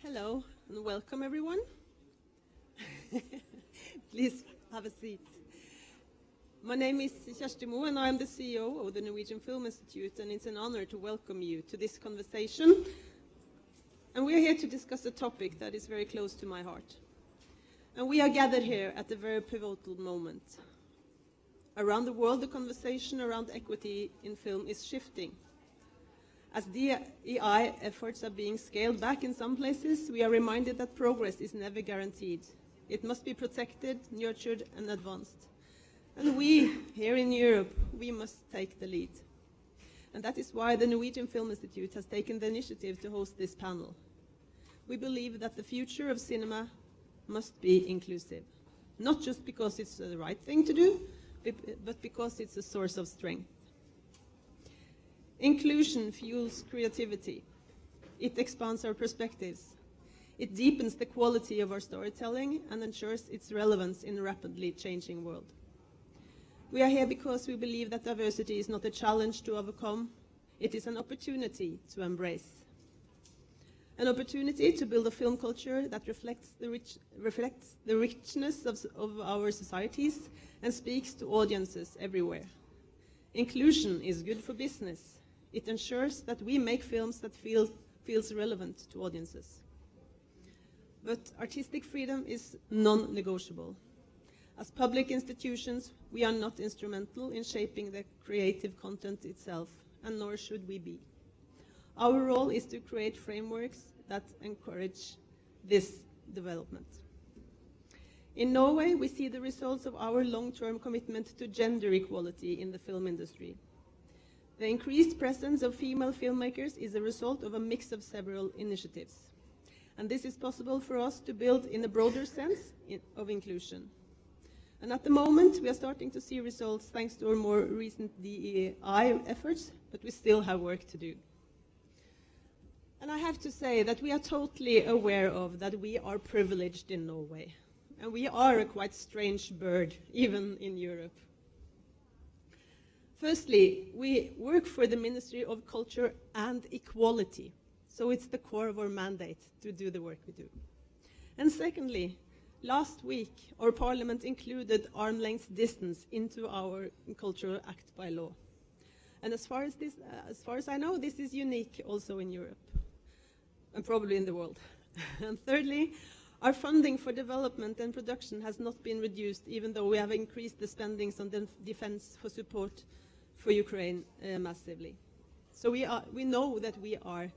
Hello and welcome everyone. Please have a seat. My name is Kjersti Mo and I am the CEO of the Norwegian Film Institute, and it's an honor to welcome you to this conversation. And we are here to discuss a topic that is very close to my heart. And we are gathered here at a very pivotal moment. Around the world, the conversation around equity in film is shifting. As DEI efforts are being scaled back in some places, we are reminded that progress is never guaranteed. It must be protected, nurtured, and advanced. And we, here in Europe, we must take the lead. And that is why the Norwegian Film Institute has taken the initiative to host this panel. We believe that the future of cinema must be inclusive, not just because it's the right thing to do, but because it's a source of strength. Inclusion fuels creativity. It expands our perspectives. It deepens the quality of our storytelling and ensures its relevance in a rapidly changing world. We are here because we believe that diversity is not a challenge to overcome. It is an opportunity to embrace. An opportunity to build a film culture that reflects the richness of our societies and speaks to audiences everywhere. Inclusion is good for business. It ensures that we make films that feels relevant to audiences. But artistic freedom is non-negotiable. As public institutions, we are not instrumental in shaping the creative content itself, and nor should we be. Our role is to create frameworks that encourage this development. In Norway, we see the results of our long-term commitment to gender equality in the film industry. The increased presence of female filmmakers is a result of a mix of several initiatives. And this is possible for us to build in a broader sense of inclusion. And at the moment, we are starting to see results thanks to our more recent DEI efforts, but we still have work to do. And I have to say that we are totally aware of that we are privileged in Norway. And we are a quite strange bird, even in Europe. Firstly, we work for the Ministry of Culture and Equality, so it's the core of our mandate to do the work we do. And secondly, last week, our parliament included arm's-length distance into our Cultural Act by law. And as far as I know, this is unique also in Europe, and probably in the world. And thirdly, our funding for development and production has not been reduced, even though we have increased the spendings on defense for support for Ukraine massively. So we know that we are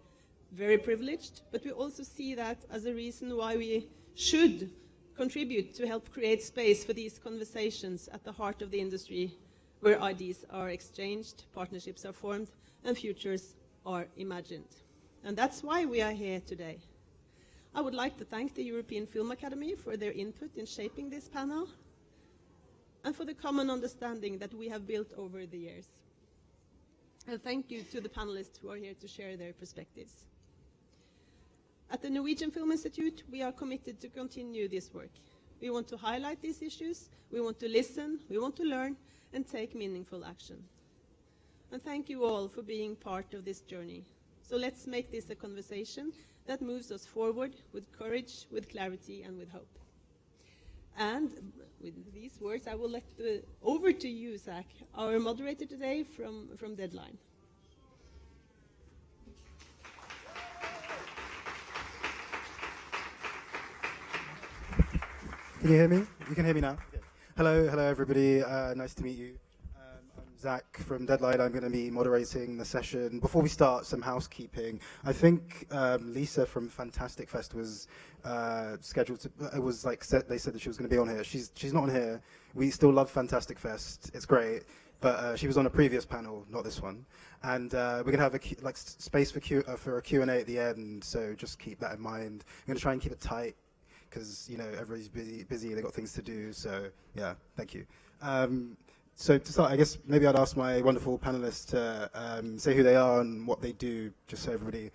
very privileged, but we also see that as a reason why we should contribute to help create space for these conversations at the heart of the industry, where ideas are exchanged, partnerships are formed, and futures are imagined. And that's why we are here today. I would like to thank the European Film Academy for their input in shaping this panel, and for the common understanding that we have built over the years. And thank you to the panelists who are here to share their perspectives. At the Norwegian Film Institute, we are committed to continue this work. We want to highlight these issues, we want to listen, we want to learn, and take meaningful action. And thank you all for being part of this journey. So let's make this a conversation that moves us forward with courage, with clarity, and with hope. And with these words, I will let over to you, Zach, our moderator today from Deadline. Can you hear me? You can hear me now? Okay. Hello everybody. Nice to meet you. I'm Zach from Deadline. I'm going to be moderating the session. Before we start, some housekeeping. I think Lisa from Fantastic Fest was scheduled to. It was like they said that she was going to be on here. She's not on here. We still love Fantastic Fest. It's great. But she was on a previous panel, not this one. And we're going to have space for a Q&A at the end. So just keep that in mind. I'm going to try and keep it tight, because everybody's busy, they got things to do. So yeah, thank you. So to start, I guess maybe I'd ask my wonderful panelists to say who they are and what they do, just so everybody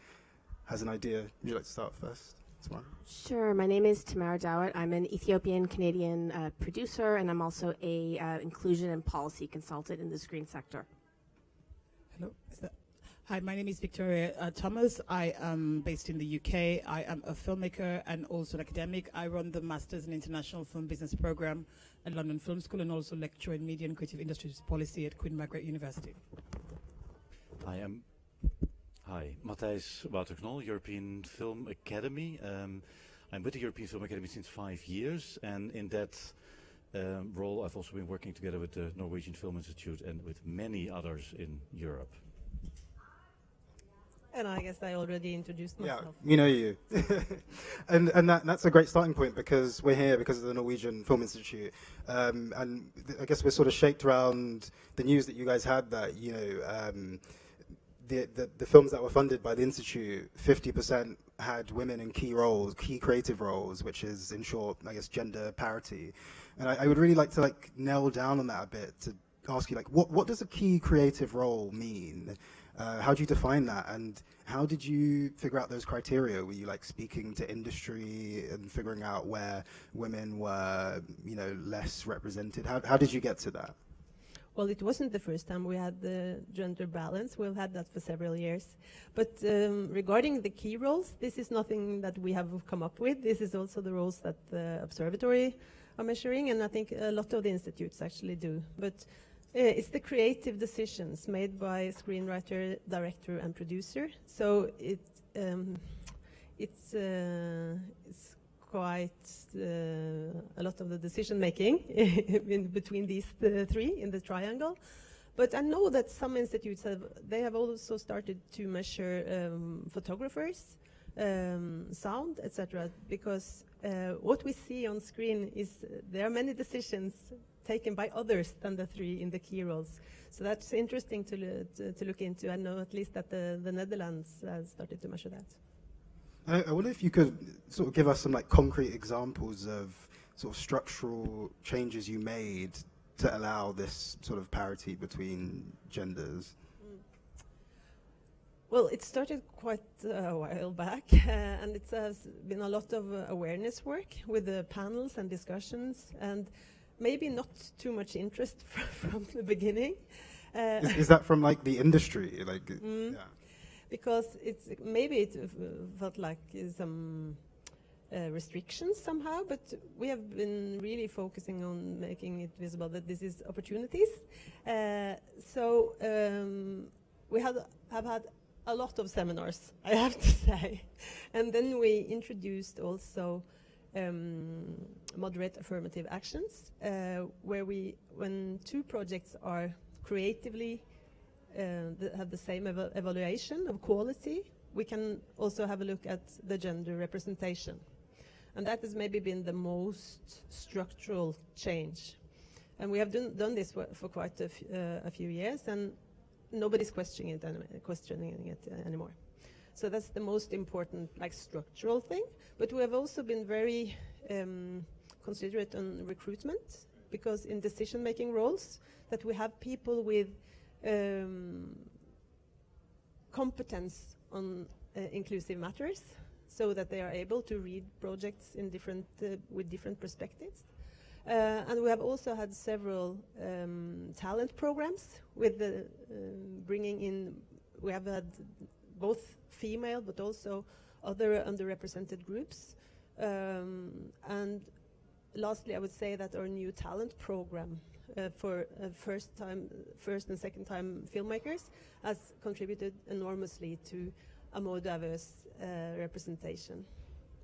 has an idea. Would you like to start first, Tamara? Sure. My name is Tamara Dawit. I'm an Ethiopian-Canadian producer, and I'm also a inclusion and policy consultant in the screen sector. Hello. Hi, my name is Victoria Thomas. I am based in the UK. I am a filmmaker and also an academic. I run the Masters in International Film Business program at London Film School and also lecture in media and creative industries policy at Queen Margaret University. Hi, Matthijs Wouter-Knol, European Film Academy. I'm with the European Film Academy since 5 years, and in that role I've also been working together with the Norwegian Film Institute and with many others in Europe. And I guess I already introduced myself. Yeah, you. and that's a great starting point, because we're here because of the Norwegian Film Institute. And I guess we're sort of shaped around the news that you guys had that, the films that were funded by the Institute, 50% had women in key roles, key creative roles, which is, in short, I guess, gender parity. And I would really like to nail down on that a bit, to ask you, what does a key creative role mean? How do you define that, and how did you figure out those criteria? Were you speaking to industry and figuring out where women were, less represented? How did you get to that? Well, it wasn't the first time we had the gender balance. We've had that for several years. But regarding the key roles, this is nothing that we have come up with. This is also the roles that the observatory are measuring, and I think a lot of the institutes actually do. But it's the creative decisions made by screenwriter, director, and producer. So it's quite a lot of the decision making in between these three in the triangle. But I know that some institutes have also started to measure photographers, sound, etc. Because what we see on screen is there are many decisions taken by others than the three in the key roles. So that's interesting to look into. I know at least that the Netherlands has started to measure that. I wonder if you could sort of give us some concrete examples of sort of structural changes you made to allow this sort of parity between genders. Well, it started quite a while back, and it has been a lot of awareness work with the panels and discussions, and maybe not too much interest from the beginning. Is that from the industry? Yeah. Because maybe it felt like some restrictions somehow, but we have been really focusing on making it visible that this is opportunities. So we have had a lot of seminars, I have to say. And then we introduced also moderate affirmative actions, where when two projects are creatively have the same evaluation of quality, we can also have a look at the gender representation. And that has maybe been the most structural change. And we have done this for quite a few years, and nobody's questioning it anymore. So that's the most important structural thing. But we have also been very considerate on recruitment, because in decision-making roles that we have people with competence on inclusive matters, so that they are able to read projects in with different perspectives. And we have also had several talent programs with the bringing in. We have had both female but also other underrepresented groups. And lastly, I would say that our new talent program for first and second time filmmakers has contributed enormously to a more diverse representation.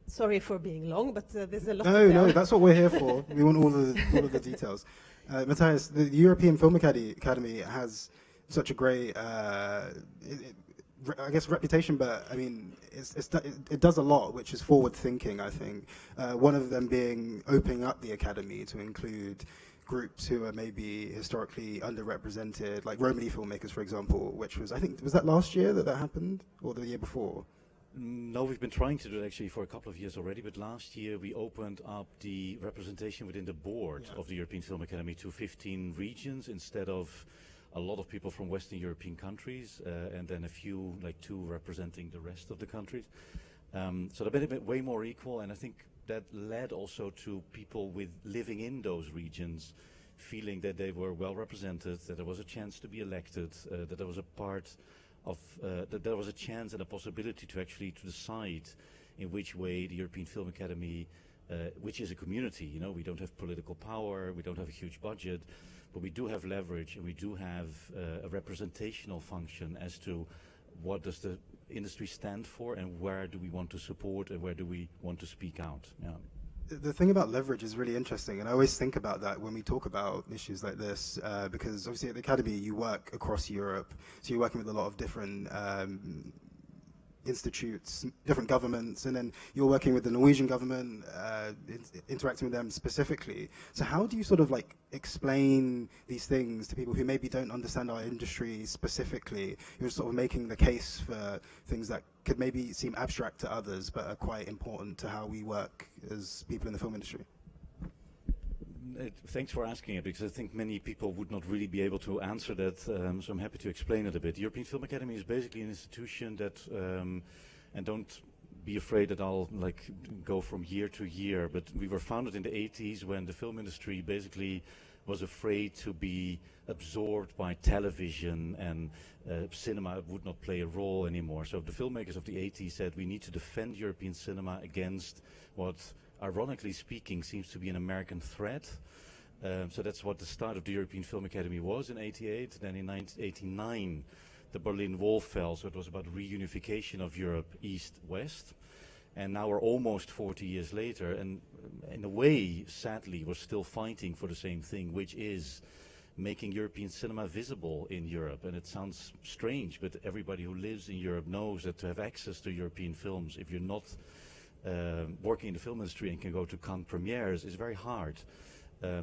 Sorry for being long, but there's a lot. No, that's what we're here for. We want all of the details. Matthijs, the European Film Academy has such a great, I guess, reputation, but I mean, it does a lot, which is forward thinking, I think. One of them being opening up the academy to include groups who are maybe historically underrepresented, like Romani filmmakers, for example, which was, I think, was that last year that happened, or the year before? No, we've been trying to do it actually for a couple of years already, but last year we opened up the representation within the board of the European Film Academy to 15 regions instead of a lot of people from Western European countries, and then a few, like 2 representing the rest of the countries. So they've been a bit way more equal, and I think that led also to people with living in those regions feeling that they were well represented, that there was a chance to be elected, that there was a part of, that there was a chance and a possibility to actually to decide in which way the European Film Academy, which is a community, you know, we don't have political power, we don't have a huge budget, but we do have leverage and we do have a representational function as to what does the industry stand for and where do we want to support and where do we want to speak out. Yeah. The thing about leverage is really interesting, and I always think about that when we talk about issues like this, because obviously at the Academy you work across Europe, so you're working with a lot of different institutes, different governments, and then you're working with the Norwegian government, interacting with them specifically. So how do you sort of like explain these things to people who maybe don't understand our industry specifically? You're sort of making the case for things that could maybe seem abstract to others, but are quite important to how we work as people in the film industry. Thanks for asking it, because I think many people would not really be able to answer that, so I'm happy to explain it a bit. The European Film Academy is basically an institution that, and don't be afraid that I'll like go from year to year, but we were founded in the 80s when the film industry basically was afraid to be absorbed by television, and cinema would not play a role anymore. So the filmmakers of the 80s said we need to defend European cinema against what, ironically speaking, seems to be an American threat. So that's what the start of the European Film Academy was in '88. Then in 1989, the Berlin Wall fell, so it was about reunification of Europe, East-West. And now we're almost 40 years later, and in a way, sadly, we're still fighting for the same thing, which is making European cinema visible in Europe. And it sounds strange, but everybody who lives in Europe knows that to have access to European films, if you're not working in the film industry and can go to Cannes premieres, is very hard,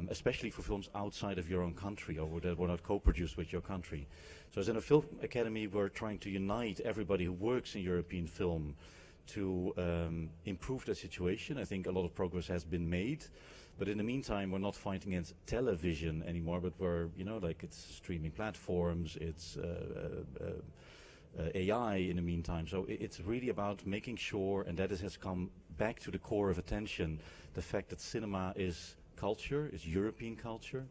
especially for films outside of your own country or that were not co-produced with your country. So as in a film academy, we're trying to unite everybody who works in European film to improve the situation. I think a lot of progress has been made, but in the meantime, we're not fighting against television anymore, but we're, you know, like it's streaming platforms, it's AI in the meantime. So it's really about making sure, and that has come back to the core of attention, the fact that cinema is culture, is European culture,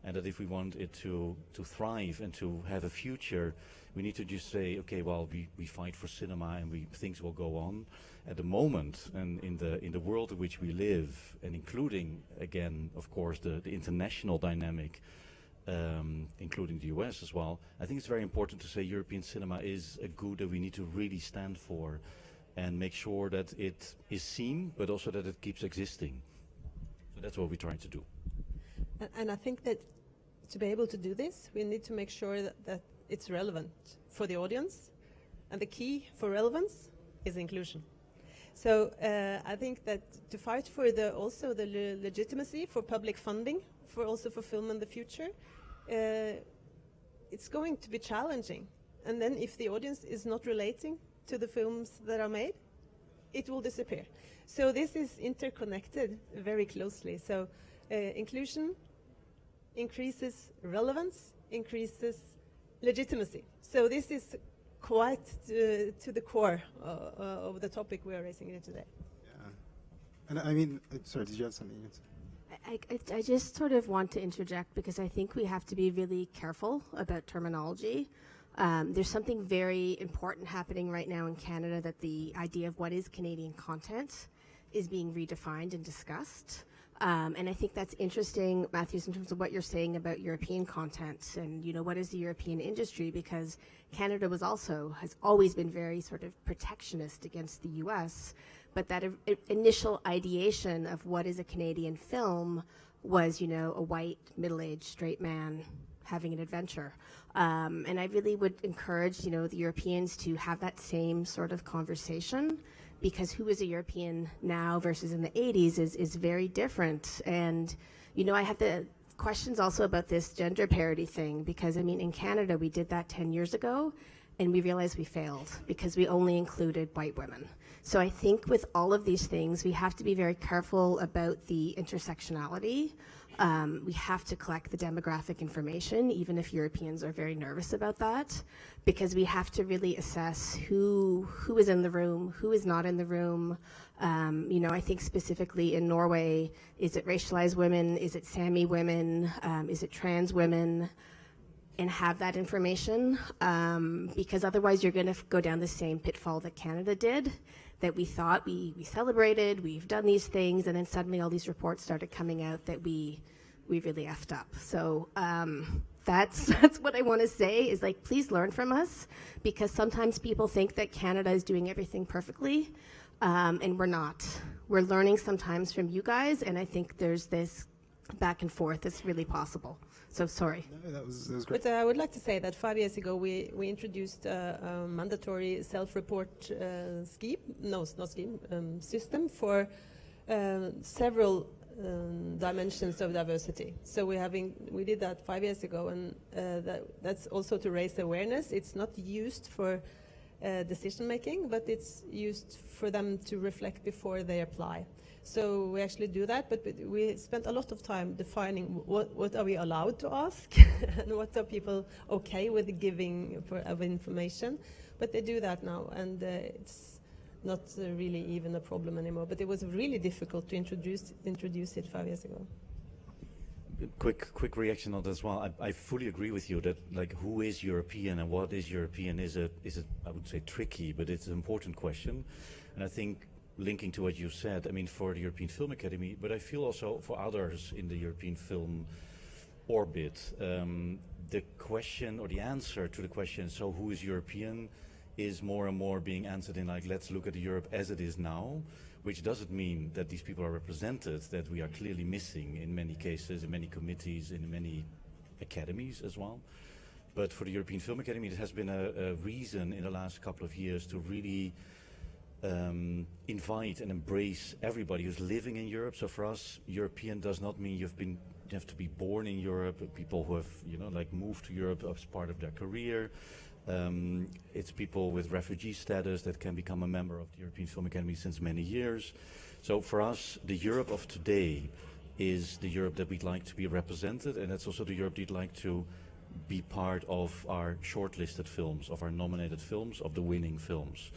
and that if we want it to thrive and to have a future, we need to just say, okay, well, we fight for cinema and things will go on. At the moment, and in the world in which we live, and including, again, of course, the international dynamic, including the US as well, I think it's very important to say European cinema is a good that we need to really stand for and make sure that it is seen, but also that it keeps existing. So that's what we're trying to do. And I think that to be able to do this, we need to make sure that it's relevant for the audience. And the key for relevance is inclusion. So I think that to fight for also the legitimacy for public funding, also for film in the future, it's going to be challenging. And then if the audience is not relating to the films that are made, it will disappear. So this is interconnected very closely. So inclusion increases relevance, increases legitimacy. So this is quite to the core of the topic we are raising here today. Yeah. And I mean, sorry, did you have something? I just sort of want to interject because I think we have to be really careful about terminology. There's something very important happening right now in Canada, that the idea of what is Canadian content is being redefined and discussed. And I think that's interesting, Matthews, in terms of what you're saying about European content and, you know, what is the European industry, because Canada has always been very sort of protectionist against the US, but that initial ideation of what is a Canadian film was, you know, a white, middle-aged, straight man having an adventure. And I really would encourage, you know, the Europeans to have that same sort of conversation, because who is a European now versus in the 80s is very different. And, you know, I have the questions also about this gender parity thing, because, I mean, in Canada, we did that 10 years ago, and we realized we failed because we only included white women. So I think with all of these things, we have to be very careful about the intersectionality. We have to collect the demographic information, even if Europeans are very nervous about that, because we have to really assess who is in the room, who is not in the room. You know, I think specifically in Norway, is it racialized women? Is it Sami women? Is it trans women? And have that information, because otherwise you're going to go down the same pitfall that Canada did, that we thought we celebrated, we've done these things, and then suddenly all these reports started coming out that we really effed up. So that's what I want to say is, like, please learn from us, because sometimes people think that Canada is doing everything perfectly, and we're not. We're learning sometimes from you guys, and I think there's this back and forth that's really possible. So sorry. No, that was great. But I would like to say that 5 years ago we introduced a mandatory self-report system for several dimensions of diversity. So we did that 5 years ago, and that's also to raise awareness. It's not used for decision making, but it's used for them to reflect before they apply. So we actually do that, but we spent a lot of time defining what are we allowed to ask and what are people okay with giving of information. But they do that now, and it's not really even a problem anymore. But it was really difficult to introduce it 5 years ago. Quick reaction on that as well. I fully agree with you that, like, who is European and what is European is a I would say tricky, but it's an important question. And I think, linking to what you said, I mean, for the European Film Academy, but I feel also for others in the European film orbit, the question or the answer to the question, so who is European, is more and more being answered in, like, let's look at Europe as it is now, which doesn't mean that these people are represented, that we are clearly missing in many cases, in many committees, in many academies as well. But for the European Film Academy, it has been a reason in the last couple of years to really invite and embrace everybody who's living in Europe. So for us, European does not mean you have to be born in Europe. People who have, you know, like, moved to Europe as part of their career. It's people with refugee status that can become a member of the European Film Academy since many years. So for us, the Europe of today is the Europe that we'd like to be represented, and that's also the Europe we'd like to be part of our shortlisted films, of our nominated films, of the winning films.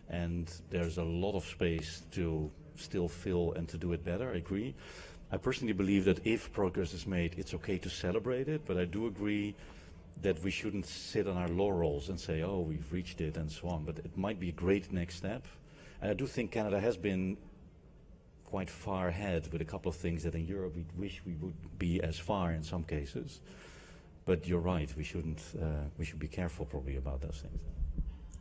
And there's a lot of space to still fill and to do it better, I agree. I personally believe that if progress is made, it's okay to celebrate it, but I do agree that we shouldn't sit on our laurels and say, oh, we've reached it and so on, but it might be a great next step. And I do think Canada has been quite far ahead with a couple of things that in Europe we wish we would be as far in some cases. But you're right, we should be careful probably about those things.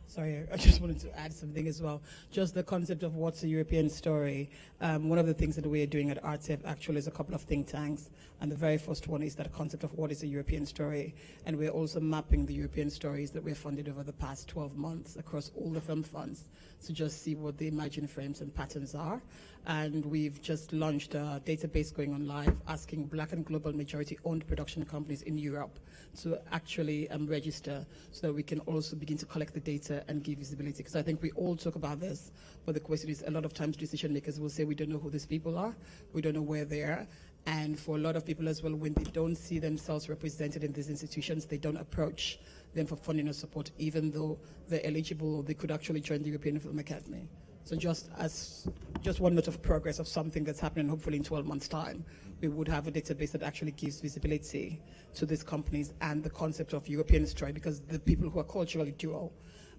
Sorry, I just wanted to add something as well. Just the concept of what's a European story. One of the things that we are doing at RTF actually is a couple of think tanks. And the very first one is that concept of what is a European story. And we're also mapping the European stories that we've funded over the past 12 months across all the film funds to just see what the emerging frames and patterns are. And we've just launched a database going on live asking Black and global majority owned production companies in Europe to actually register so that we can also begin to collect the data and give visibility. Because I think we all talk about this, but the question is, a lot of times decision makers will say, we don't know who these people are, we don't know where they are. And for a lot of people as well, when they don't see themselves represented in these institutions, they don't approach them for funding or support, even though they're eligible or they could actually join the European Film Academy. So just one note of progress of something that's happening, hopefully in 12 months' time, we would have a database that actually gives visibility to these companies and the concept of European story, because the people who are culturally dual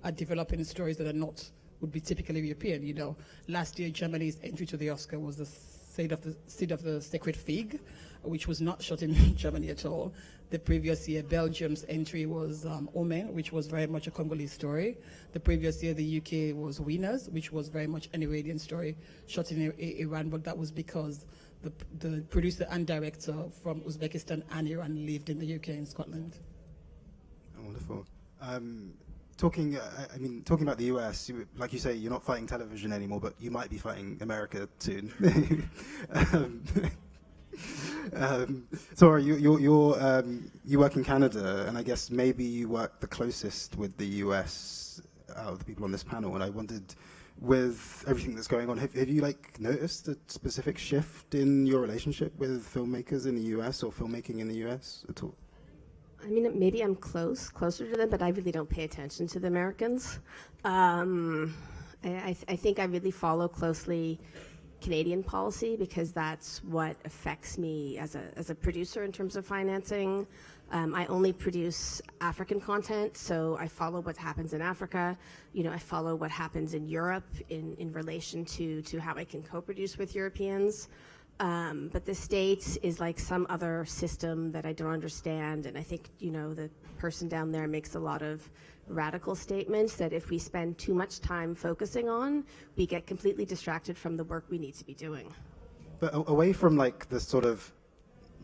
are developing stories that would be typically European. You know, last year Germany's entry to the Oscar was the Seed of the Sacred Fig, which was not shot in Germany at all. The previous year, Belgium's entry was Omen, which was very much a Congolese story. The previous year, the UK was Winners, which was very much an Iranian story shot in Iran, but that was because the producer and director from Uzbekistan and Iran lived in the UK and Scotland. Oh, wonderful. Talking about the US, like you say, you're not fighting television anymore, but you might be fighting America soon. Sorry, you work in Canada, and I guess maybe you work the closest with the US out of the people on this panel. And I wondered, with everything that's going on, have you like noticed a specific shift in your relationship with filmmakers in the US or filmmaking in the US at all? I mean, maybe I'm closer to them, but I really don't pay attention to the Americans. I think I really follow closely Canadian policy because that's what affects me as a producer in terms of financing. I only produce African content, so I follow what happens in Africa. You know, I follow what happens in Europe in relation to how I can co-produce with Europeans. But the States is like some other system that I don't understand, and I think, you know, the person down there makes a lot of radical statements that if we spend too much time focusing on, we get completely distracted from the work we need to be doing. But away from like the sort of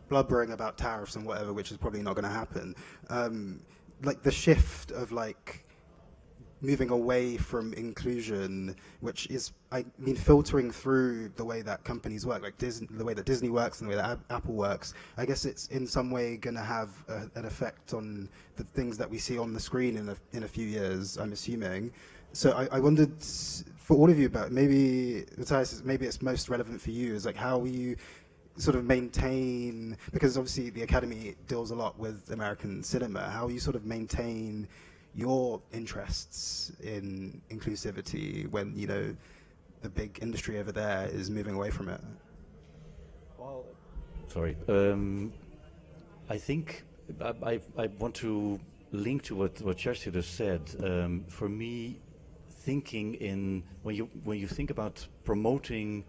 blubbering about tariffs and whatever, which is probably not going to happen, like the shift of like moving away from inclusion, which is, I mean, filtering through the way that companies work, like the way that Disney works and the way that Apple works. I guess it's in some way going to have an effect on the things that we see on the screen in a few years, I'm assuming. So I wondered, for all of you, about maybe, Matthias, maybe it's most relevant for you, is like how you sort of maintain, because obviously the Academy deals a lot with American cinema, how you sort of maintain your interests in inclusivity when, you know, the big industry over there is moving away from it? Well, sorry. I think I want to link to what Kerstin just said. For me, thinking in when you think about promoting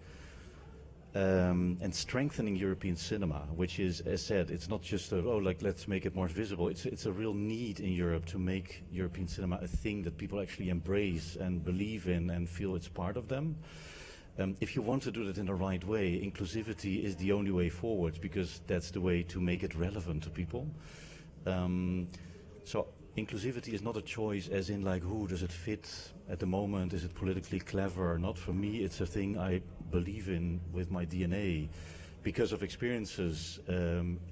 and strengthening European cinema, which is, as said, it's not just let's make it more visible. It's a real need in Europe to make European cinema a thing that people actually embrace and believe in and feel it's part of them. If you want to do that in the right way, inclusivity is the only way forward, because that's the way to make it relevant to people. So inclusivity is not a choice as in like, who does it fit at the moment? Is it politically clever or not? For me, it's a thing I believe in with my DNA because of experiences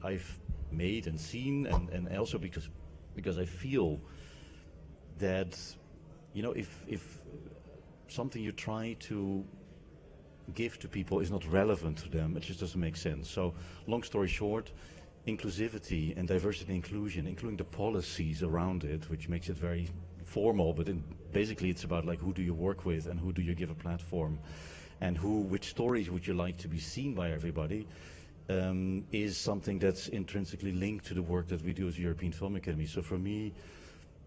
I've made and seen, and also because I feel that, you know, if something you try to give to people is not relevant to them, it just doesn't make sense. So long story short, inclusivity and diversity and inclusion, including the policies around it, which makes it very formal, but basically it's about like, who do you work with and who do you give a platform, and which stories would you like to be seen by everybody, is something that's intrinsically linked to the work that we do as European Film Academy. So for me,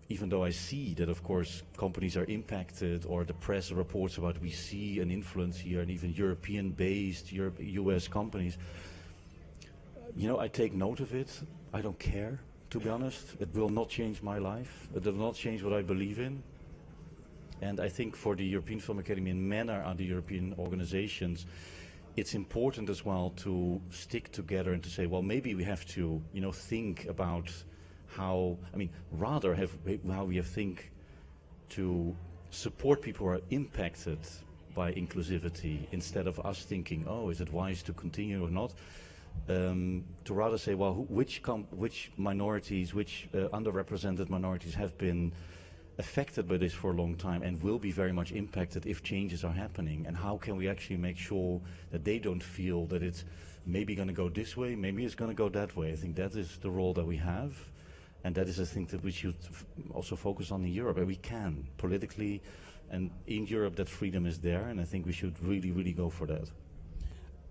even though I see that, of course, companies are impacted, or the press reports about we see an influence here, and even European-based, US companies, you know, I take note of it. I don't care, to be honest. It will not change my life. It will not change what I believe in. And I think for the European Film Academy and many other European organizations, it's important as well to stick together and to say, well, maybe we have to, you know, think about how, I mean, rather how we think to support people who are impacted by inclusivity, instead of us thinking, oh, is it wise to continue or not? To rather say, well, which minorities, which underrepresented minorities have been affected by this for a long time and will be very much impacted if changes are happening, and how can we actually make sure that they don't feel that it's maybe going to go this way, maybe it's going to go that way. I think that is the role that we have, and that is a thing that we should also focus on in Europe, and we can politically, and in Europe that freedom is there, and I think we should really, really go for that.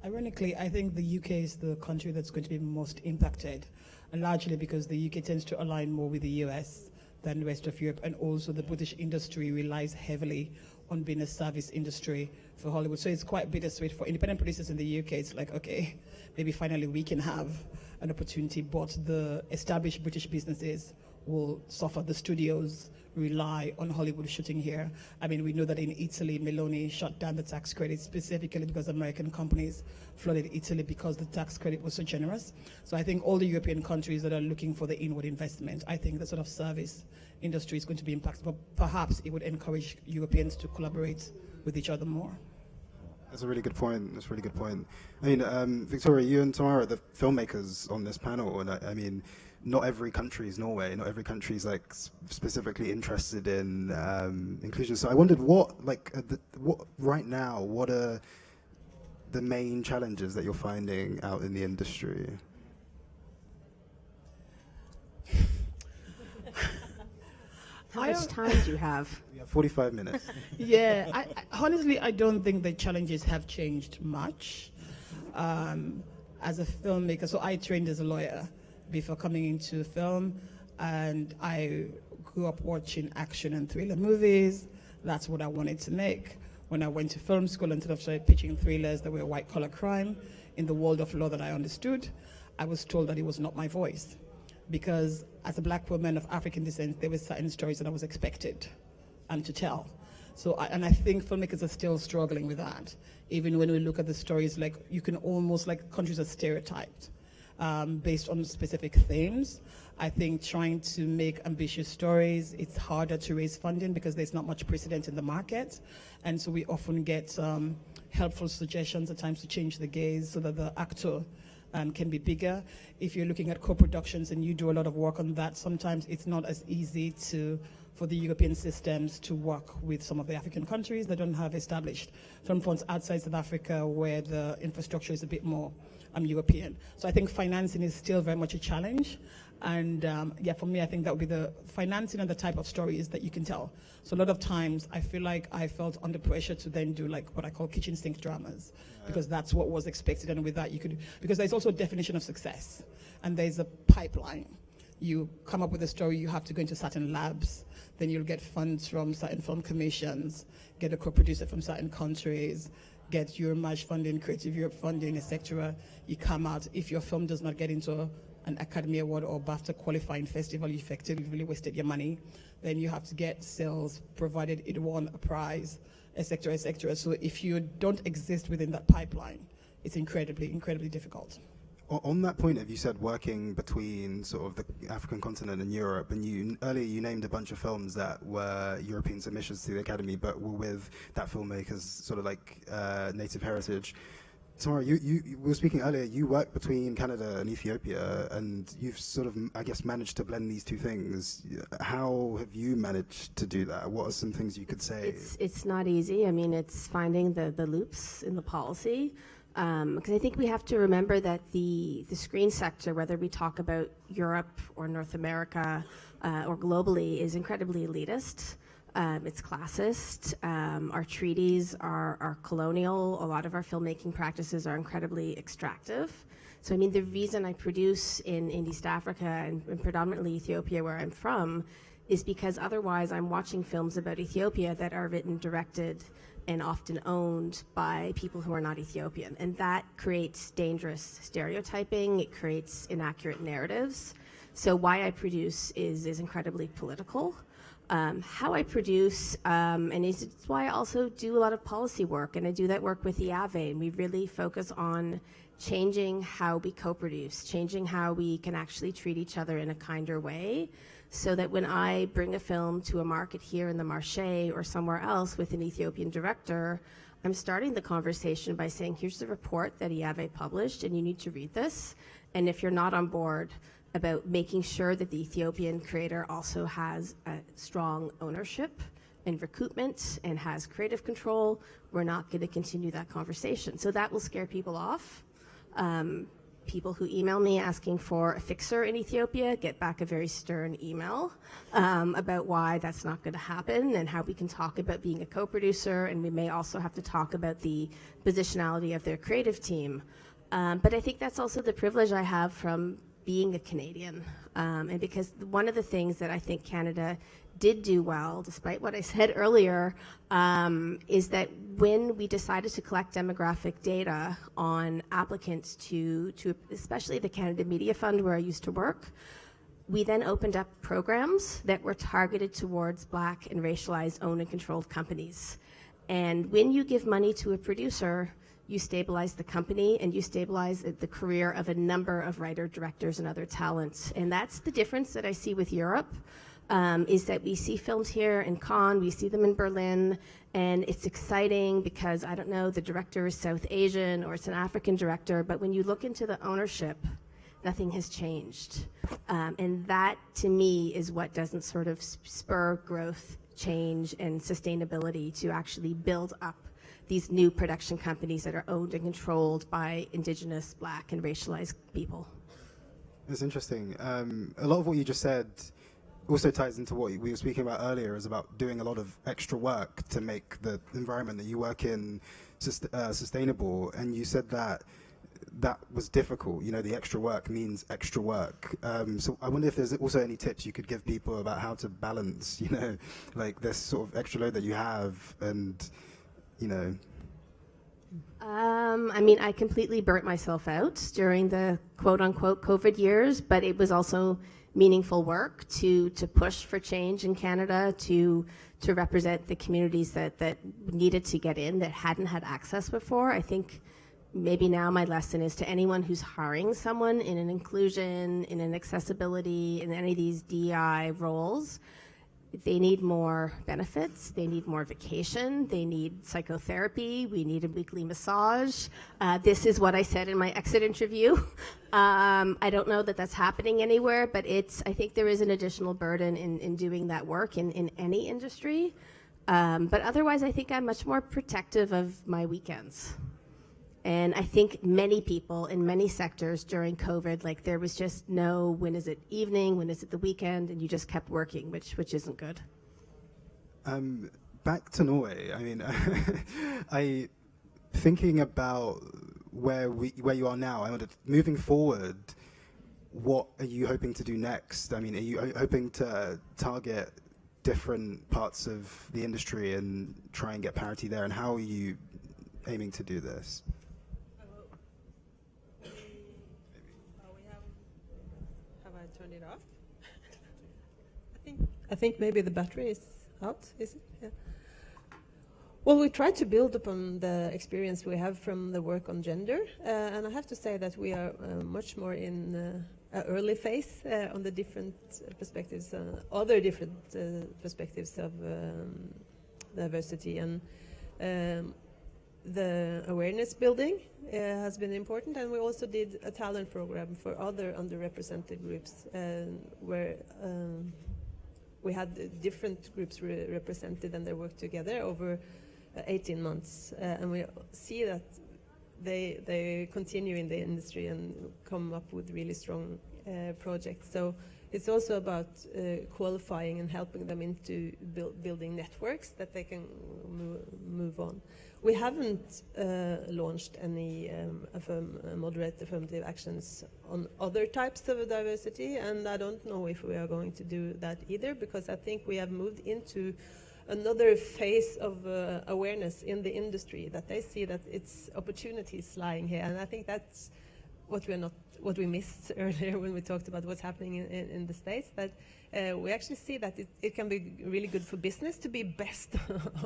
Ironically, I think the UK is the country that's going to be most impacted, and largely because the UK tends to align more with the US than the rest of Europe, and also the British industry relies heavily on being a service industry for Hollywood. So it's quite bittersweet for independent producers in the UK. It's like, okay, maybe finally we can have an opportunity, but the established British businesses will suffer. The studios rely on Hollywood shooting here. I mean, we know that in Italy, Meloni shut down the tax credit specifically because American companies flooded Italy because the tax credit was so generous. So I think all the European countries that are looking for the inward investment, I think the sort of service industry is going to be impacted, but perhaps it would encourage Europeans to collaborate with each other more. That's a really good point. That's a really good point. I mean, Victoria, you and Tamara are the filmmakers on this panel, and I mean, not every country is Norway. Not every country is like specifically interested in inclusion. So I wondered what right now, what are the main challenges that you're finding out in the industry? How much time do you have? We have 45 minutes. Yeah, I honestly, I don't think the challenges have changed much. As a filmmaker, so I trained as a lawyer before coming into film, and I grew up watching action and thriller movies. That's what I wanted to make. When I went to film school and sort of started pitching thrillers that were white-collar crime in the world of law that I understood, I was told that it was not my voice. Because as a black woman of African descent, there were certain stories that I was expected to tell. So, I think filmmakers are still struggling with that. Even when we look at the stories, like you can almost, like countries are stereotyped based on specific themes. I think trying to make ambitious stories, it's harder to raise funding because there's not much precedent in the market. And so we often get helpful suggestions at times to change the gaze so that the actor can be bigger. If you're looking at co-productions and you do a lot of work on that, sometimes it's not as easy for the European systems to work with some of the African countries that don't have established film funds outside South Africa where the infrastructure is a bit more European. So I think financing is still very much a challenge. And yeah, for me, I think that would be the financing and the type of stories that you can tell. So a lot of times I feel like I felt under pressure to then do like what I call kitchen sink dramas, because that's what was expected. And with that you could, because there's also a definition of success and there's a pipeline. You come up with a story, you have to go into certain labs, then you'll get funds from certain film commissions, get a co-producer from certain countries, get Euromage funding, Creative Europe funding, etc. You come out, if your film does not get into an Academy Award or BAFTA qualifying festival, you effectively really wasted your money. Then you have to get sales, provided it won a prize, etc., etc. So if you don't exist within that pipeline, it's incredibly, incredibly difficult. On that point of, you said working between sort of the African continent and Europe, and earlier you named a bunch of films that were European submissions to the Academy, but were with that filmmaker's sort of like native heritage. Tamara, you were speaking earlier, you work between Canada and Ethiopia, and you've sort of, I guess, managed to blend these two things. How have you managed to do that? What are some things you could say? It's not easy. I mean, it's finding the loops in the policy. Because I think we have to remember that the screen sector, whether we talk about Europe or North America or globally, is incredibly elitist. It's classist. Our treaties are colonial. A lot of our filmmaking practices are incredibly extractive. So, I mean, the reason I produce in East Africa and predominantly Ethiopia, where I'm from, is because otherwise I'm watching films about Ethiopia that are written, directed, and often owned by people who are not Ethiopian. And that creates dangerous stereotyping. It creates inaccurate narratives. So why I produce is incredibly political. How I produce, and it's why I also do a lot of policy work, and I do that work with IAVE, and we really focus on changing how we co-produce, changing how we can actually treat each other in a kinder way, so that when I bring a film to a market here in the Marché or somewhere else with an Ethiopian director, I'm starting the conversation by saying, here's the report that IAVE published, and you need to read this. And if you're not on board about making sure that the Ethiopian creator also has a strong ownership and recoupment and has creative control, we're not going to continue that conversation. So that will scare people off. People who email me asking for a fixer in Ethiopia get back a very stern email about why that's not going to happen and how we can talk about being a co-producer, and we may also have to talk about the positionality of their creative team. But I think that's also the privilege I have from being a Canadian, and because one of the things that I think Canada did do well, despite what I said earlier, is that when we decided to collect demographic data on applicants to especially the Canada Media Fund, where I used to work, we then opened up programs that were targeted towards Black and racialized owned and controlled companies. And when you give money to a producer, you stabilize the company and you stabilize the career of a number of writer, directors, and other talents. And that's the difference that I see with Europe. is that we see films here in Cannes, we see them in Berlin, and it's exciting because, I don't know, the director is South Asian or it's an African director, but when you look into the ownership, nothing has changed. And that, to me, is what doesn't sort of spur growth, change, and sustainability to actually build up these new production companies that are owned and controlled by Indigenous, Black, and racialized people. It's interesting. A lot of what you just said also ties into what we were speaking about earlier, is about doing a lot of extra work to make the environment that you work in sustainable. And you said that that was difficult. You know, the extra work means extra work. So I wonder if there's also any tips you could give people about how to balance, you know, like this sort of extra load that you have and, you know. I mean, I completely burnt myself out during the quote-unquote COVID years, but it was also meaningful work to push for change in Canada, to represent the communities that needed to get in, that hadn't had access before. I think maybe now my lesson is to anyone who's hiring someone in an inclusion, in an accessibility, in any of these DEI roles, they need more benefits, they need more vacation, they need psychotherapy, we need a weekly massage. This is what I said in my exit interview. I don't know that that's happening anywhere, but I think there is an additional burden in doing that work in any industry. But otherwise, I think I'm much more protective of my weekends. And I think many people in many sectors during COVID, like there was just no, when is it evening, when is it the weekend, and you just kept working, which isn't good. Back to Norway. I mean, thinking about where you are now. I wondered, moving forward, what are you hoping to do next? I mean, are you hoping to target different parts of the industry and try and get parity there? And how are you aiming to do this? Turn it off. I think maybe the battery is out. Is it? Yeah. Well, we try to build upon the experience we have from the work on gender, and I have to say that we are much more in an early phase on the different perspectives, other different perspectives of diversity, and the awareness building has been important, and we also did a talent program for other underrepresented groups where we had different groups represented and they worked together over 18 months, and we see that they continue in the industry and come up with really strong projects. So it's also about qualifying and helping them into building networks that they can move on. We haven't launched any moderate affirmative actions on other types of diversity, and I don't know if we are going to do that either, because I think we have moved into another phase of awareness in the industry, that they see that it's opportunities lying here, and I think that's what we missed earlier when we talked about what's happening in the States, that we actually see that it can be really good for business to be best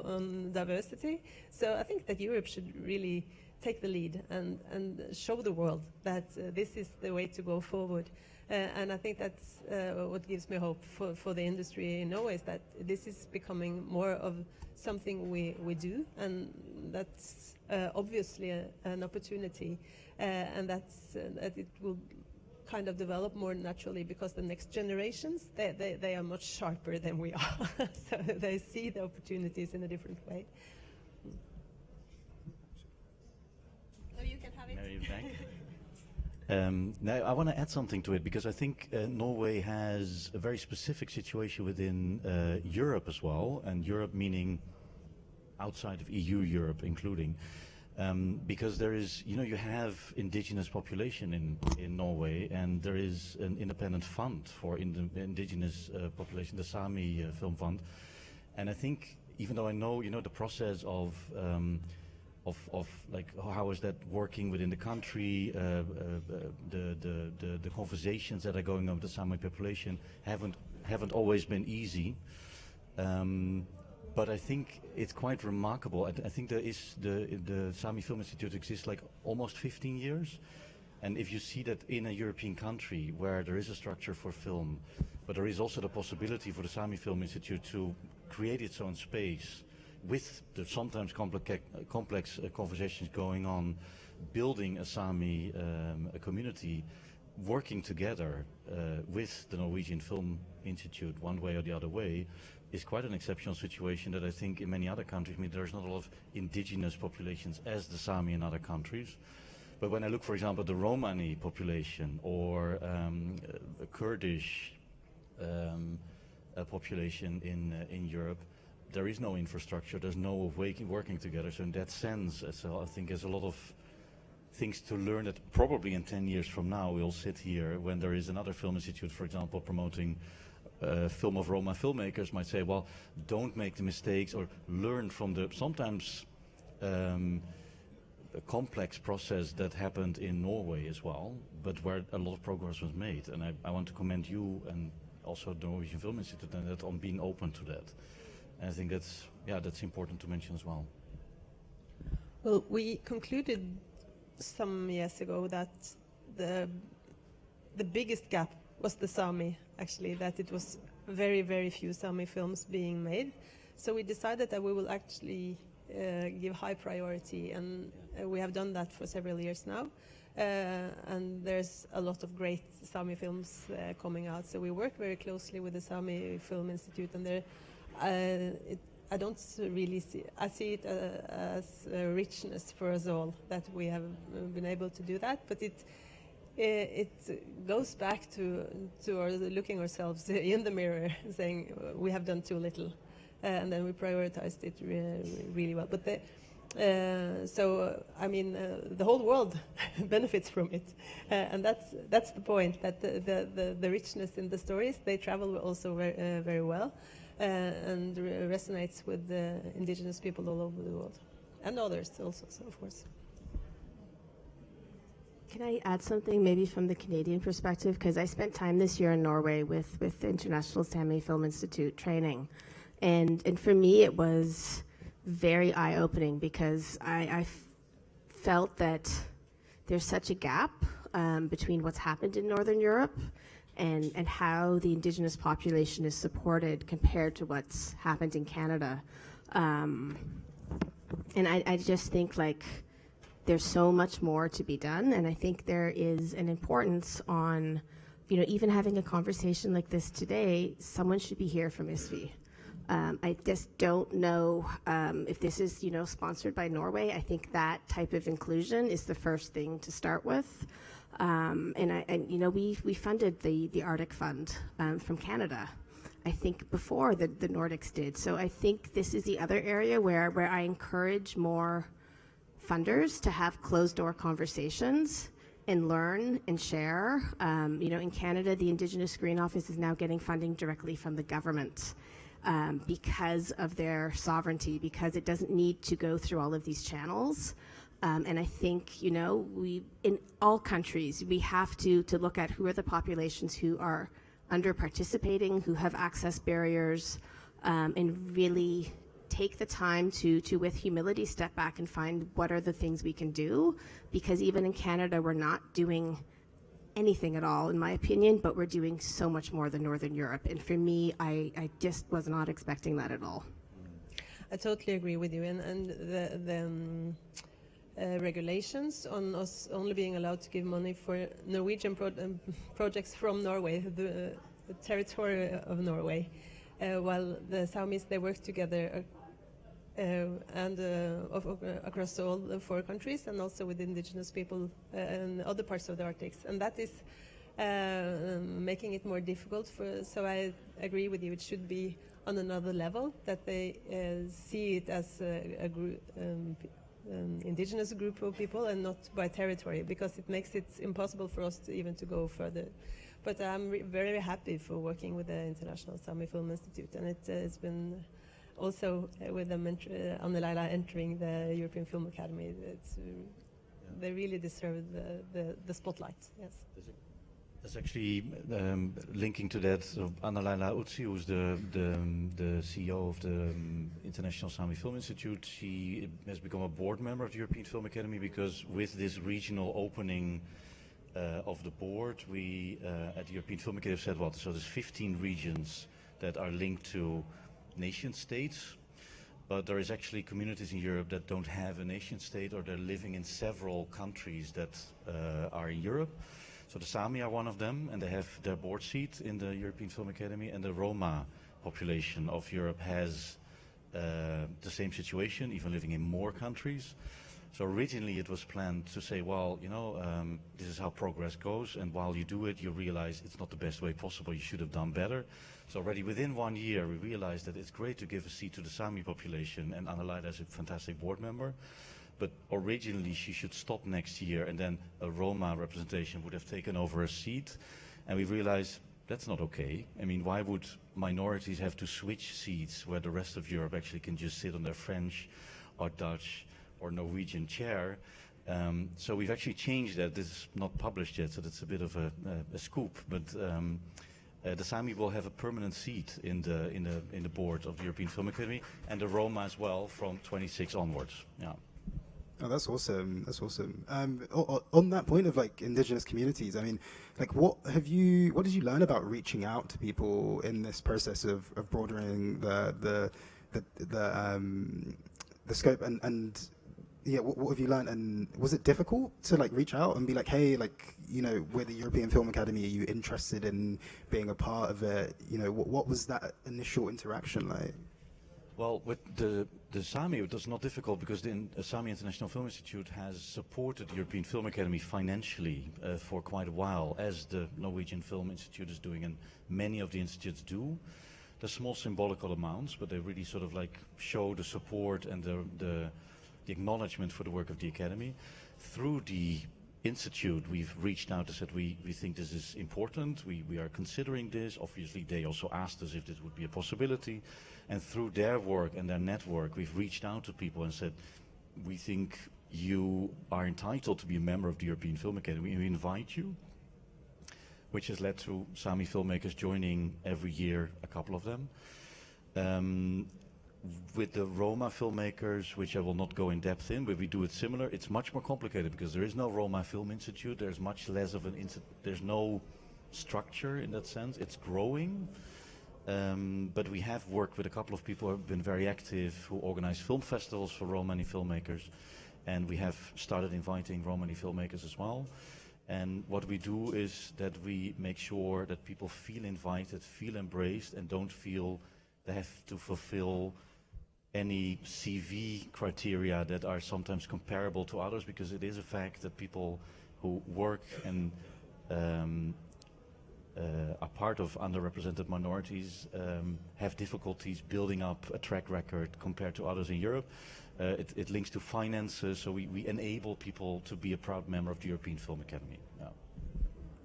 on diversity. So I think that Europe should really take the lead and show the world that this is the way to go forward. And I think that's what gives me hope for the industry in Norway, is that this is becoming more of something we do, and that's obviously an opportunity, and that it will kind of develop more naturally, because the next generations, they are much sharper than we are. So they see the opportunities in a different way. So you can have it. Are you back? Now, I want to add something to it, because I think Norway has a very specific situation within Europe as well, and Europe meaning outside of EU Europe including, because there is, you have indigenous population in Norway, and there is an independent fund for indigenous population, the Sami Film Fund, and I think, even though I know, the process of like how is that working within the country, the conversations that are going on with the Sami population haven't always been easy, but I think it's quite remarkable. I think there is the Sami Film Institute exists like almost 15 years, And if you see that in a European country where there is a structure for film, but there is also the possibility for the Sami Film Institute to create its own space with the sometimes complex conversations going on, building a Sami a community, working together with the Norwegian Film Institute one way or the other way, is quite an exceptional situation that I think in many other countries, I mean, there's not a lot of indigenous populations as the Sami in other countries. But when I look, for example, at the Romani population or a Kurdish population in Europe, there is no infrastructure, there's no working together. So in that sense, I think there's a lot of things to learn that probably in 10 years from now we'll sit here when there is another film institute, for example, promoting film of Roma filmmakers, might say, well, don't make the mistakes, or learn from the sometimes a complex process that happened in Norway as well, but where a lot of progress was made. And I want to commend you and also the Norwegian Film Institute and that on being open to that. And I think that's important to mention as well. Well, we concluded some years ago that the biggest gap was the Sami, actually, that it was very, very few Sami films being made. So we decided that we will actually give high priority, and we have done that for several years now. And there's a lot of great Sami films coming out. So we work very closely with the Sami Film Institute, and I don't really see, I see it as a richness for us all that we have been able to do that, but it goes back to looking ourselves in the mirror, saying we have done too little, and then we prioritized it really well. But so I mean, the whole world benefits from it, and that's the point. That the richness in the stories, they travel also very well, and resonates with the indigenous people all over the world, and others also, so of course. Can I add something maybe from the Canadian perspective? Because I spent time this year in Norway with the International Sami Film Institute training. And for me, it was very eye-opening because I felt that there's such a gap between what's happened in Northern Europe and how the indigenous population is supported compared to what's happened in Canada. And I just think, like, there's so much more to be done, and I think there is an importance on, you know, even having a conversation like this today, someone should be here from ISFI. I just don't know if this is, you know, sponsored by Norway. I think that type of inclusion is the first thing to start with. And you know, we funded the Arctic Fund from Canada, I think before the Nordics did. So I think this is the other area where I encourage more funders to have closed-door conversations and learn and share. You know, in Canada, the Indigenous Screen Office is now getting funding directly from the government because of their sovereignty, because it doesn't need to go through all of these channels. And I think, you know, in all countries, we have to look at who are the populations who are under-participating, who have access barriers, and really take the time to with humility, step back and find what are the things we can do, because even in Canada, we're not doing anything at all, in my opinion, but we're doing so much more than Northern Europe. And for me, I just was not expecting that at all. I totally agree with you. And the regulations on us only being allowed to give money for Norwegian projects from Norway, the territory of Norway, while the Samis, they work together and across all the 4 countries, and also with indigenous people in other parts of the Arctic. And that is making it more difficult so I agree with you, it should be on another level, that they see it as a group, indigenous group of people and not by territory, because it makes it impossible for us to even to go further. But I'm very happy for working with the International Sami Film Institute, and it's been also with them Anne-Laila entering the European Film Academy. They really deserve the spotlight. Yes. That's actually linking to that. So Anne-Laila Utsi, who's the CEO of the International Sami Film Institute, she has become a board member of the European Film Academy because with this regional opening of the board, we at the European Film Academy said, well, so there's 15 regions that are linked to nation states, but there is actually communities in Europe that don't have a nation state, or they're living in several countries that are in Europe. So the Sami are one of them, and they have their board seat in the European Film Academy, and the Roma population of Europe has the same situation, even living in more countries. So originally it was planned to say, well, you know, this is how progress goes, and while you do it, you realize it's not the best way possible, you should have done better. So already within 1 year, we realized that it's great to give a seat to the Sami population, and Annaleida is a fantastic board member. But originally she should stop next year, and then a Roma representation would have taken over a seat. And we realized that's not okay. I mean, why would minorities have to switch seats where the rest of Europe actually can just sit on their French or Dutch or Norwegian chair? So we've actually changed that. This is not published yet, so that's a bit of a scoop. But the Sami will have a permanent seat in the board of the European Film Academy, and the Roma as well from 26 onwards. Yeah. Oh, that's awesome. That's awesome. On that point of like indigenous communities, I mean, like what did you learn about reaching out to people in this process of broadening the scope, and yeah, what have you learned? And was it difficult to like reach out and be like, hey, like, you know, we're the European Film Academy, are you interested in being a part of it? You know, what was that initial interaction like? Well, with the Sami, it was not difficult because the Sami International Film Institute has supported the European Film Academy financially for quite a while, as the Norwegian Film Institute is doing, and many of the institutes do. They're small symbolical amounts, but they really sort of like show the support and the acknowledgement for the work of the Academy. Through the Institute, we've reached out and said we think this is important, we are considering this. Obviously, they also asked us if this would be a possibility. And through their work and their network, we've reached out to people and said, we think you are entitled to be a member of the European Film Academy, we invite you, which has led to Sami filmmakers joining every year, a couple of them. With the Roma filmmakers, which I will not go in depth in, but we do it similar, it's much more complicated because there is no Roma Film Institute, there's much less of there's no structure in that sense, it's growing. But we have worked with a couple of people who have been very active, who organize film festivals for Romani filmmakers, and we have started inviting Romani filmmakers as well. And what we do is that we make sure that people feel invited, feel embraced, and don't feel they have to fulfill any CV criteria that are sometimes comparable to others, because it is a fact that people who work and are part of underrepresented minorities have difficulties building up a track record compared to others in Europe. It links to finances, so we enable people to be a proud member of the European Film Academy. Yeah.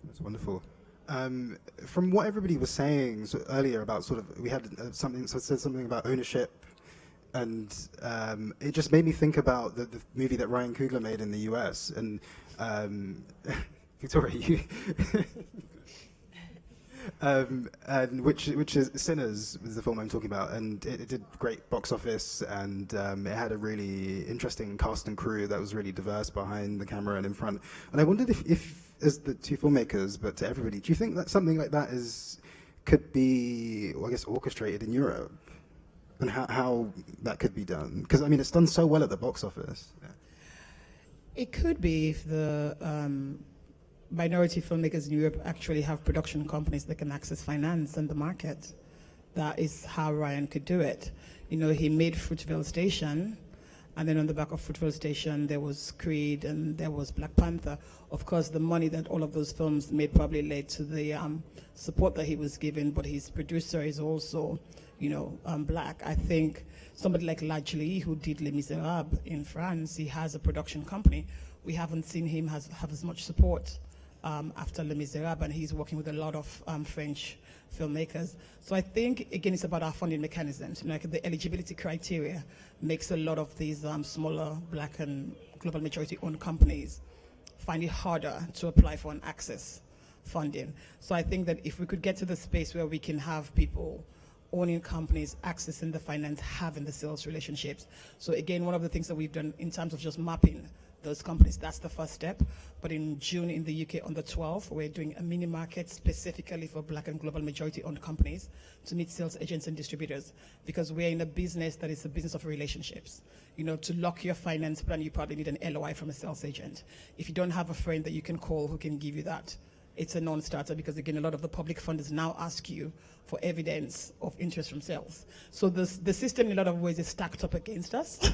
That's wonderful. From what everybody was saying earlier about sort of, we had said something about ownership, and it just made me think about the movie that Ryan Coogler made in the US, and Victoria, you and which is Sinners, was the film I'm talking about, and it did great box office, and it had a really interesting cast and crew that was really diverse behind the camera and in front. And I wondered if as the two filmmakers, but to everybody, do you think that something like that could be, well, I guess, orchestrated in Europe, and how that could be done? Because I mean, it's done so well at the box office. Yeah. It could be if the minority filmmakers in Europe actually have production companies that can access finance and the market. That is how Ryan could do it. You know, he made Fruitvale Station, and then on the back of Fruitvale Station, there was Creed and there was Black Panther. Of course, the money that all of those films made probably led to the support that he was given, but his producer is also, you know, black. I think somebody like Lajli, who did Les Miserables in France, he has a production company. We haven't seen him have as much support after Les Miserables, and he's working with a lot of French filmmakers. So I think, again, it's about our funding mechanisms. You know, like the eligibility criteria makes a lot of these smaller black and global majority-owned companies find it harder to apply for an access funding. So I think that if we could get to the space where we can have people owning companies, accessing the finance, having the sales relationships. So again, one of the things that we've done in terms of just mapping those companies. That's the first step. But in June in the UK on the 12th, we're doing a mini market specifically for Black and global majority-owned companies to meet sales agents and distributors, because we're in a business that is a business of relationships. You know, to lock your finance plan, you probably need an LOI from a sales agent. If you don't have a friend that you can call who can give you that, it's a non-starter, because again, a lot of the public funders now ask you for evidence of interest from sales. So the system in a lot of ways is stacked up against us.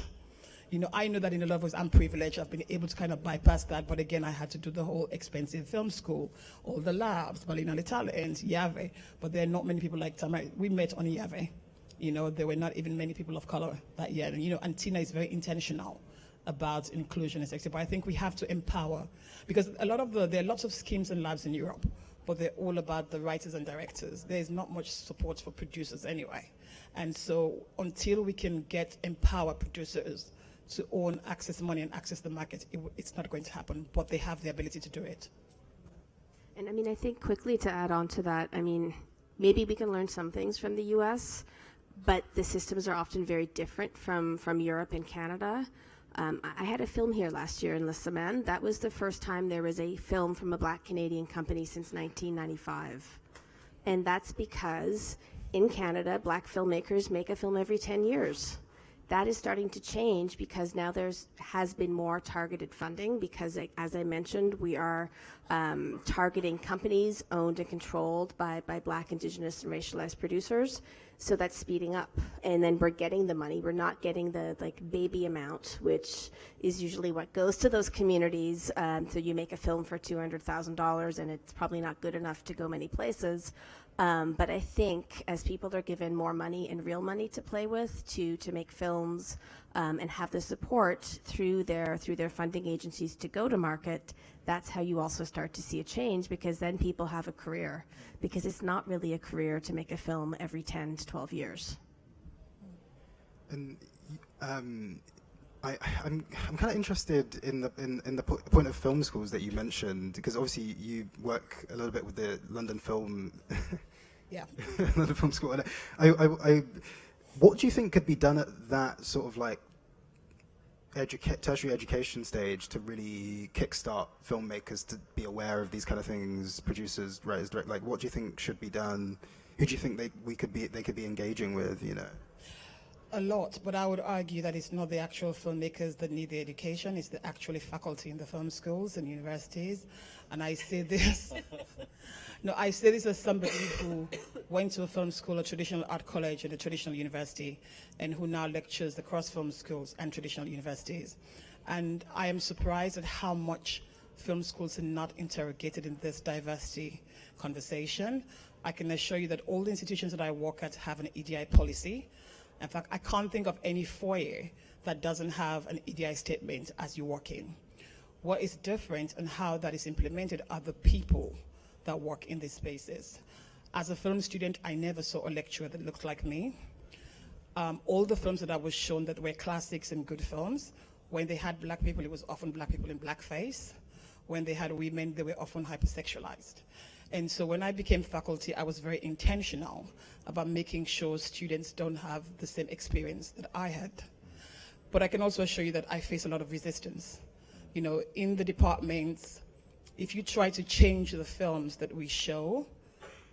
You know, I know that in a lot of ways I'm privileged. I've been able to kind of bypass that, but again, I had to do the whole expensive film school, all the labs, Berlinale Talent, Yave, but there are not many people like Tamara. We met on Yave. You know, there were not even many people of color that year. And, you know, and Tina is very intentional about inclusion and sexy, but I think we have to empower, because there are lots of schemes and labs in Europe, but they're all about the writers and directors. There's not much support for producers anyway. And so until we can empower producers to own, access money and access the market, it's not going to happen, but they have the ability to do it. And I mean, I think quickly to add on to that, I mean, maybe we can learn some things from the US, but the systems are often very different from Europe and Canada. I had a film here last year in La Semaine. That was the first time there was a film from a Black Canadian company since 1995. And that's because in Canada, Black filmmakers make a film every 10 years. That is starting to change because now has been more targeted funding, because as I mentioned, we are targeting companies owned and controlled by Black, Indigenous, and racialized producers. So that's speeding up, and then we're getting the money. We're not getting the baby amount, which is usually what goes to those communities. So you make a film for $200,000, and it's probably not good enough to go many places. But I think as people are given more money and real money to play with to make films and have the support through their funding agencies to go to market, that's how you also start to see a change, because then people have a career, because it's not really a career to make a film every 10 to 12 years. And I'm kind of interested in the point of film schools that you mentioned, because obviously you work a little bit with the London Film, Yeah. London Film School. And what do you think could be done at that sort of like tertiary education stage to really kickstart filmmakers to be aware of these kind of things, producers, writers, direct? Like, what do you think should be done? Who do you think they could be engaging with? You know. A lot, but I would argue that it's not the actual filmmakers that need the education, it's the actually faculty in the film schools and universities. And I say this, I say this as somebody who went to a film school, a traditional art college and a traditional university, and who now lectures across film schools and traditional universities. And I am surprised at how much film schools are not interrogated in this diversity conversation. I can assure you that all the institutions that I work at have an EDI policy. In fact, I can't think of any foyer that doesn't have an EDI statement as you walk in. What is different and how that is implemented are the people that work in these spaces. As a film student, I never saw a lecturer that looked like me. All the films that I was shown that were classics and good films, when they had Black people, it was often Black people in blackface. When they had women, they were often hypersexualized. And so when I became faculty, I was very intentional about making sure students don't have the same experience that I had. But I can also assure you that I face a lot of resistance. You know, in the departments, if you try to change the films that we show,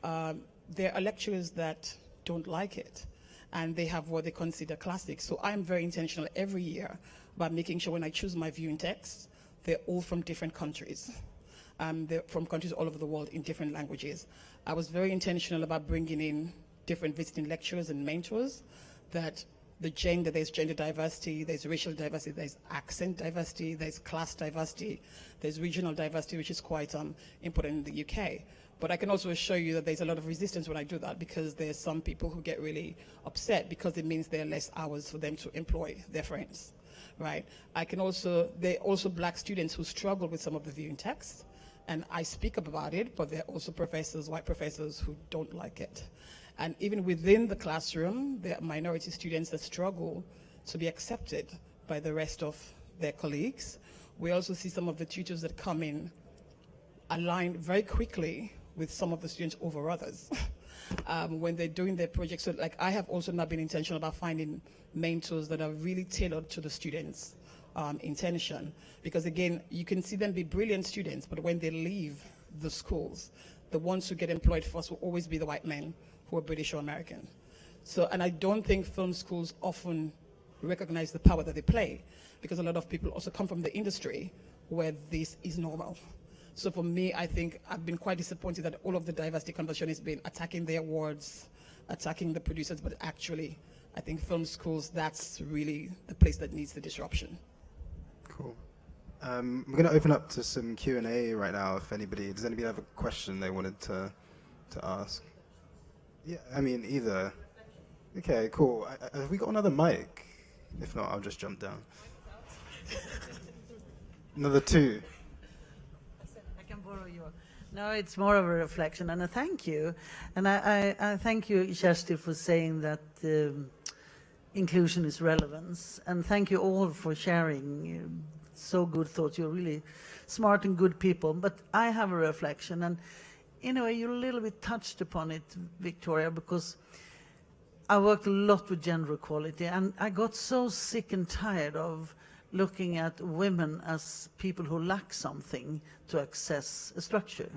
there are lecturers that don't like it, and they have what they consider classics. So I'm very intentional every year about making sure when I choose my viewing texts, they're all from different countries. They're from countries all over the world in different languages. I was very intentional about bringing in different visiting lecturers and mentors, that there's gender diversity, there's racial diversity, there's accent diversity, there's class diversity, there's regional diversity, which is quite important in the UK. But I can also assure you that there's a lot of resistance when I do that, because there's some people who get really upset because it means there are less hours for them to employ their friends, right? There are also Black students who struggle with some of the viewing texts, and I speak up about it, but there are also professors, white professors, who don't like it. And even within the classroom, there are minority students that struggle to be accepted by the rest of their colleagues. We also see some of the tutors that come in align very quickly with some of the students over others when they're doing their projects. So like, I have also not been intentional about finding mentors that are really tailored to the students intention. Because again, you can see them be brilliant students, but when they leave the schools, the ones who get employed first will always be the white men who are British or American. So, and I don't think film schools often recognize the power that they play, because a lot of people also come from the industry where this is normal. So for me, I think I've been quite disappointed that all of the diversity conversation has been attacking the awards, attacking the producers, but actually, I think film schools, that's really the place that needs the disruption. Cool. We're going to open up to some Q&A right now. If does anybody have a question they wanted to ask? Yeah, I mean, either. Okay, cool. Have we got another mic? If not, I'll just jump down. Another two. I can borrow your. No, it's more of a reflection and a thank you. And I thank you, Kersti, for saying that inclusion is relevance. And thank you all for sharing so good thoughts. You're really smart and good people. But I have a reflection. And in a way, you a little bit touched upon it, Victoria, because I worked a lot with gender equality. And I got so sick and tired of looking at women as people who lack something to access a structure.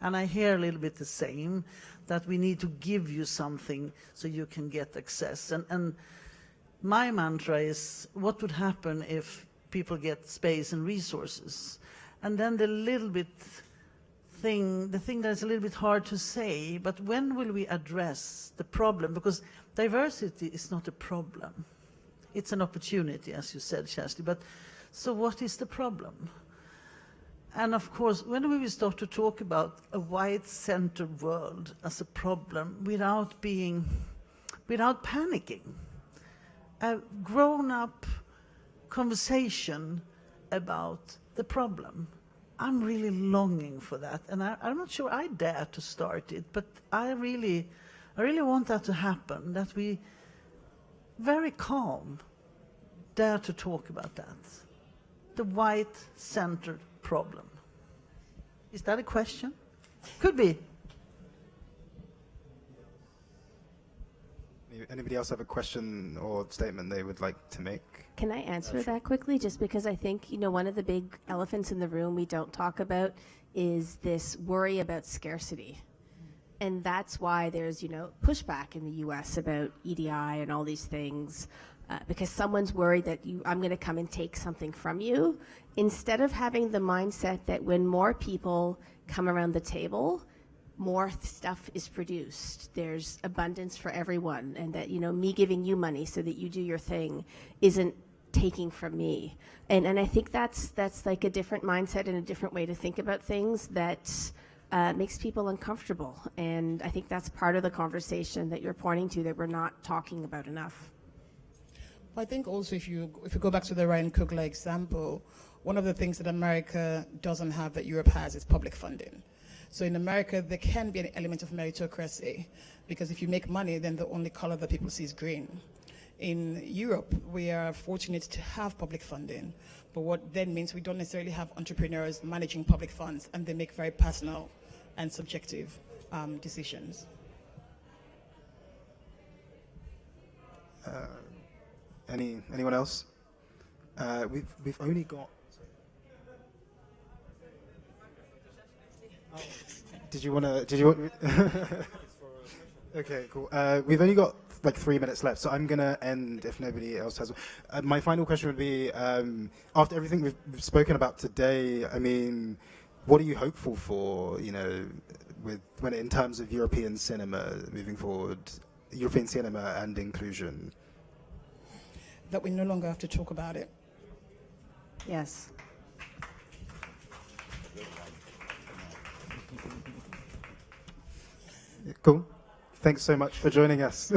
And I hear a little bit the same, that we need to give you something so you can get access. And my mantra is, what would happen if people get space and resources? And then the thing that is a little bit hard to say, but when will we address the problem? Because diversity is not a problem. It's an opportunity, as you said, Kersti, but so what is the problem? And of course, when we will start to talk about a white-centered world as a problem without panicking, a grown-up conversation about the problem, I'm really longing for that. And I'm not sure I dare to start it, but I really want that to happen, that we very calm, dare to talk about that. The white-centered problem. Is that a question? Could be. Anybody else have a question or statement they would like to make? Can I answer that quickly? Just because I think, one of the big elephants in the room we don't talk about is this worry about scarcity. And that's why there's, pushback in the US about EDI and all these things, because someone's worried that I'm going to come and take something from you, instead of having the mindset that when more people come around the table, more stuff is produced. There's abundance for everyone, and that, me giving you money so that you do your thing isn't taking from me. And I think that's like a different mindset and a different way to think about things that makes people uncomfortable. And I think that's part of the conversation that you're pointing to that we're not talking about enough. I think also if you go back to the Ryan Coogler example, one of the things that America doesn't have that Europe has is public funding. So in America, there can be an element of meritocracy, because if you make money, then the only color that people see is green. In Europe, we are fortunate to have public funding, but what then means we don't necessarily have entrepreneurs managing public funds, and they make very personal and subjective decisions. Anyone else? We've only got. Did you want? Okay, cool. We've only got like 3 minutes left, so I'm gonna end if nobody else has. My final question would be: after everything we've spoken about today, I mean, what are you hopeful for? In terms of European cinema moving forward, European cinema and inclusion. That we no longer have to talk about it. Yes. Cool. Thanks so much for joining us.